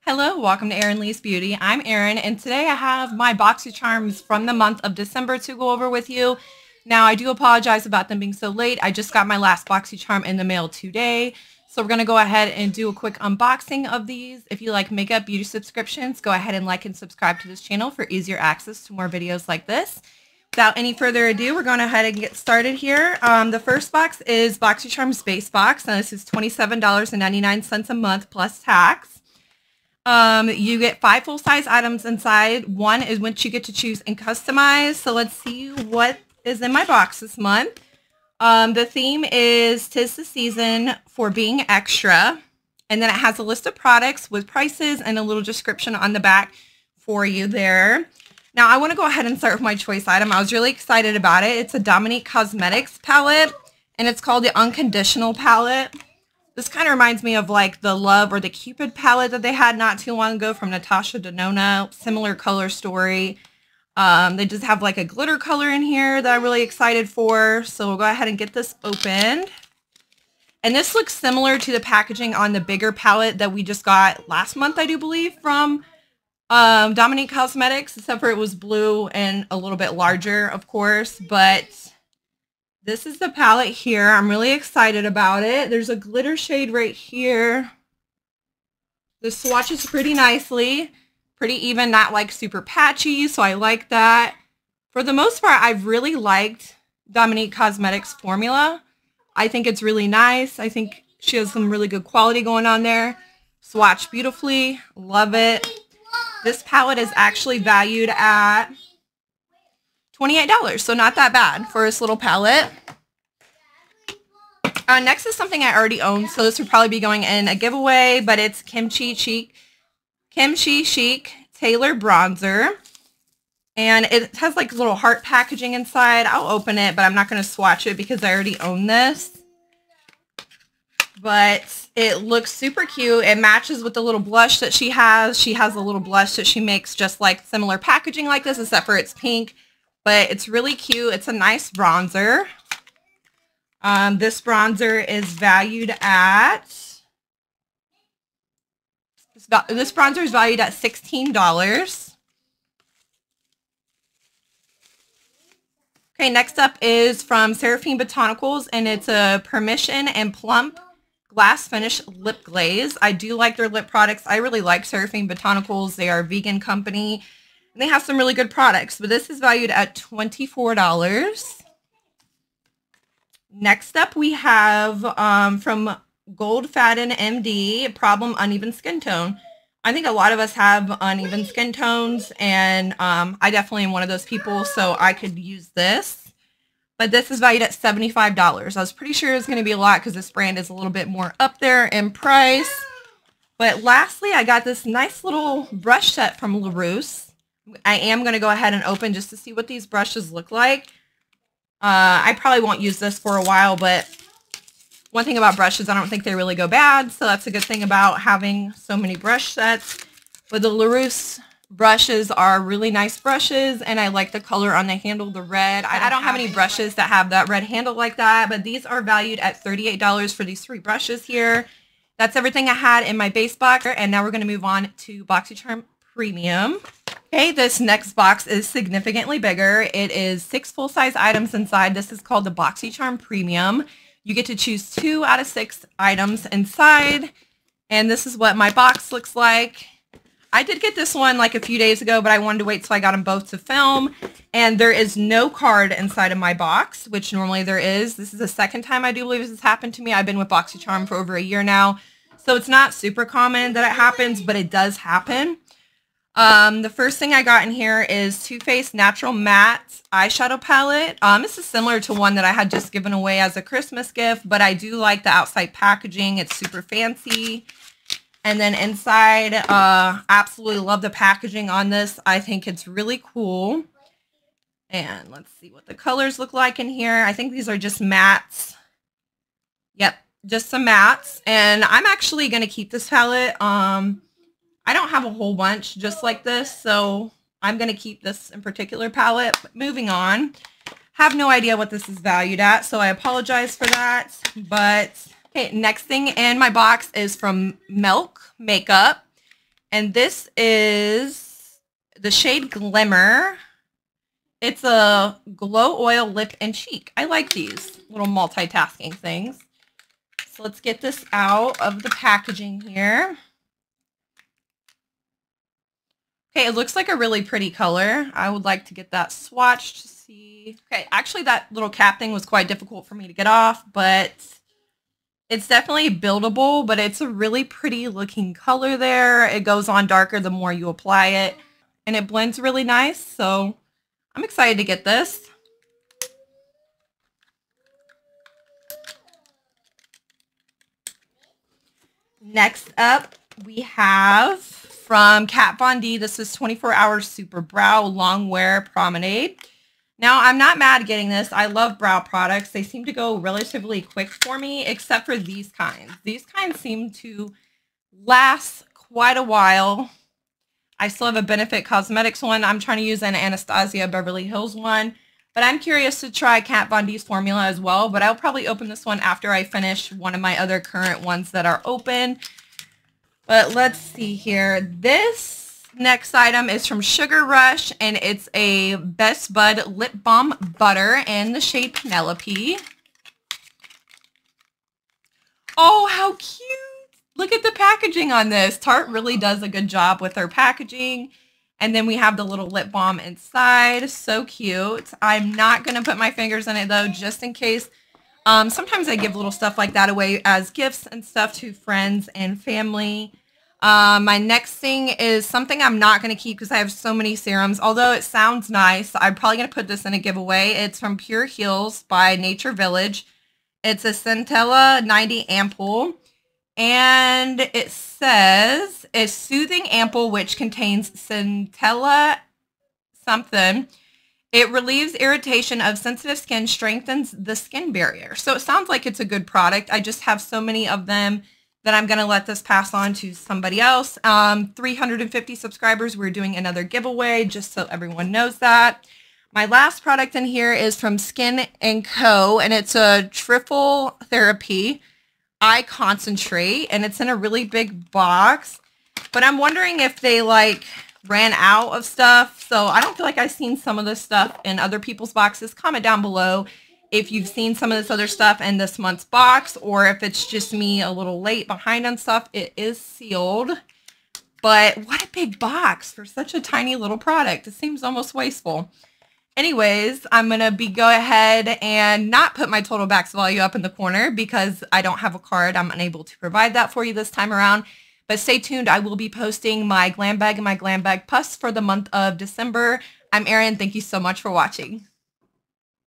Hello, welcome to Erin Lee's Beauty. I'm Erin, and today I have my Boxycharms from the month of December to go over with you. Now, I do apologize about them being so late. I just got my last Boxycharm in the mail today, so we're going to go ahead and do a quick unboxing of these. If you like makeup beauty subscriptions, go ahead and like and subscribe to this channel for easier access to more videos like this. Without any further ado, we're going ahead and get started here. The first box is Boxycharm's base box. Now, this is $27.99 a month plus tax. You get 5 full-size items inside. One is which you get to choose and customize. So let's see what is in my box this month. The theme is "'Tis the Season for Being Extra." And then it has a list of products with prices and a little description on the back for you there. Now, I want to go ahead and start with my choice item. I was really excited about it. It's a Dominique Cosmetics palette, and it's called the Unconditional palette. This kind of reminds me of like the Love or the Cupid palette that they had not too long ago from Natasha Denona. Similar color story. They just have like a glitter color in here that I'm really excited for. So we'll go ahead and get this opened. And this looks similar to the packaging on the bigger palette that we just got last month, I do believe, from Dominique Cosmetics, except for it was blue and a little bit larger, of course. But this is the palette here. I'm really excited about it. There's a glitter shade right here. This swatches pretty nicely. Pretty even, not like super patchy, so I like that. For the most part, I've really liked Dominique Cosmetics formula. I think it's really nice. I think she has some really good quality going on there. Swatch beautifully. Love it. This palette is actually valued at $28, so not that bad for this little palette. Next is something I already own, so this would probably be going in a giveaway, but it's Kimchi Chic Tailor Bronzer. And it has like little heart packaging inside. I'll open it, but I'm not going to swatch it because I already own this. But it looks super cute. It matches with the little blush that she has. She has a little blush that she makes just like similar packaging like this, except for it's pink. But it's really cute. It's a nice bronzer. This bronzer is valued at, this bronzer is valued at $16. Okay, next up is from Seraphine Botanicals, and it's a Permission and Plump Glass Finish Lip Glaze. I do like their lip products. I really like Seraphine Botanicals. They are a vegan company, and they have some really good products, but this is valued at $24. Next up, we have from Gold Faden MD, Problem Uneven Skin Tone. I think a lot of us have uneven skin tones, and I definitely am one of those people, so I could use this. But this is valued at $75. I was pretty sure it's going to be a lot because this brand is a little bit more up there in price. But lastly, I got this nice little brush set from LaRousse. I am going to go ahead and open just to see what these brushes look like. I probably won't use this for a while, but one thing about brushes, I don't think they really go bad, so that's a good thing about having so many brush sets. But the LaRousse brushes are really nice brushes, and I like the color on the handle, the red. I don't have any brushes that have that red handle like that, but these are valued at $38 for these 3 brushes here. That's everything I had in my base box, and now we're going to move on to Boxycharm Premium. Okay, this next box is significantly bigger. It is 6 full-size items inside. This is called the Boxycharm Premium. You get to choose 2 out of 6 items inside, and this is what my box looks like. I did get this one like a few days ago, but I wanted to wait till I got them both to film, and there is no card inside of my box, which normally there is. This is the second time I do believe this has happened to me. I've been with Boxycharm for over a year now, so it's not super common that it happens, but it does happen. The first thing I got in here is Too Faced Natural Matte Eyeshadow Palette. This is similar to one that I had just given away as a Christmas gift, but I do like the outside packaging. It's super fancy. And then inside, absolutely love the packaging on this. I think it's really cool. And let's see what the colors look like in here. I think these are just mattes. Yep, just some mattes. And I'm actually going to keep this palette. I don't have a whole bunch just like this, so I'm going to keep this in particular palette. But moving on. Have no idea what this is valued at, so I apologize for that. But okay, next thing in my box is from Milk Makeup. And this is the shade Glimmer. It's a glow oil lip and cheek. I like these little multitasking things. So let's get this out of the packaging here. Okay, it looks like a really pretty color. I would like to get that swatched to see. Okay, actually that little cap thing was quite difficult for me to get off, but it's definitely buildable, but it's a really pretty looking color there. It goes on darker the more you apply it, and it blends really nice, so I'm excited to get this. Next up, we have from Kat Von D. This is 24 Hour Super Brow Long Wear Promenade. Now, I'm not mad getting this. I love brow products. They seem to go relatively quick for me, except for these kinds. These kinds seem to last quite a while. I still have a Benefit Cosmetics one. I'm trying to use an Anastasia Beverly Hills one. But I'm curious to try Kat Von D's formula as well. But I'll probably open this one after I finish one of my other current ones that are open. But let's see here. This next item is from Sugar Rush, and it's a Best Bud Lip Balm Butter in the shade Penelope. Oh, how cute. Look at the packaging on this. Tarte really does a good job with their packaging. And then we have the little lip balm inside. So cute. I'm not going to put my fingers in it, though, just in case. Sometimes I give little stuff like that away as gifts and stuff to friends and family. My next thing is something I'm not going to keep because I have so many serums. Although it sounds nice, I'm probably going to put this in a giveaway. It's from Pure Heals by Nature Village. It's a Centella 90 ampoule. And it says, a soothing ampoule which contains Centella something. It relieves irritation of sensitive skin, strengthens the skin barrier. So it sounds like it's a good product. I just have so many of them that I'm going to let this pass on to somebody else. 350 subscribers, we're doing another giveaway, just so everyone knows that. My last product in here is from Skin & Co. And it's a Trifle Therapy Eye Concentrate. And it's in a really big box. But I'm wondering if they like ran out of stuff. So I don't feel like I've seen some of this stuff in other people's boxes. Comment down below if you've seen some of this other stuff in this month's box, or if it's just me a little late behind on stuff. It is sealed, but what a big box for such a tiny little product. It seems almost wasteful. Anyways, I'm going to go ahead and not put my total box value up in the corner because I don't have a card. I'm unable to provide that for you this time around. But stay tuned. I will be posting my glam bag and my glam bag plus for the month of December. I'm Erin. Thank you so much for watching.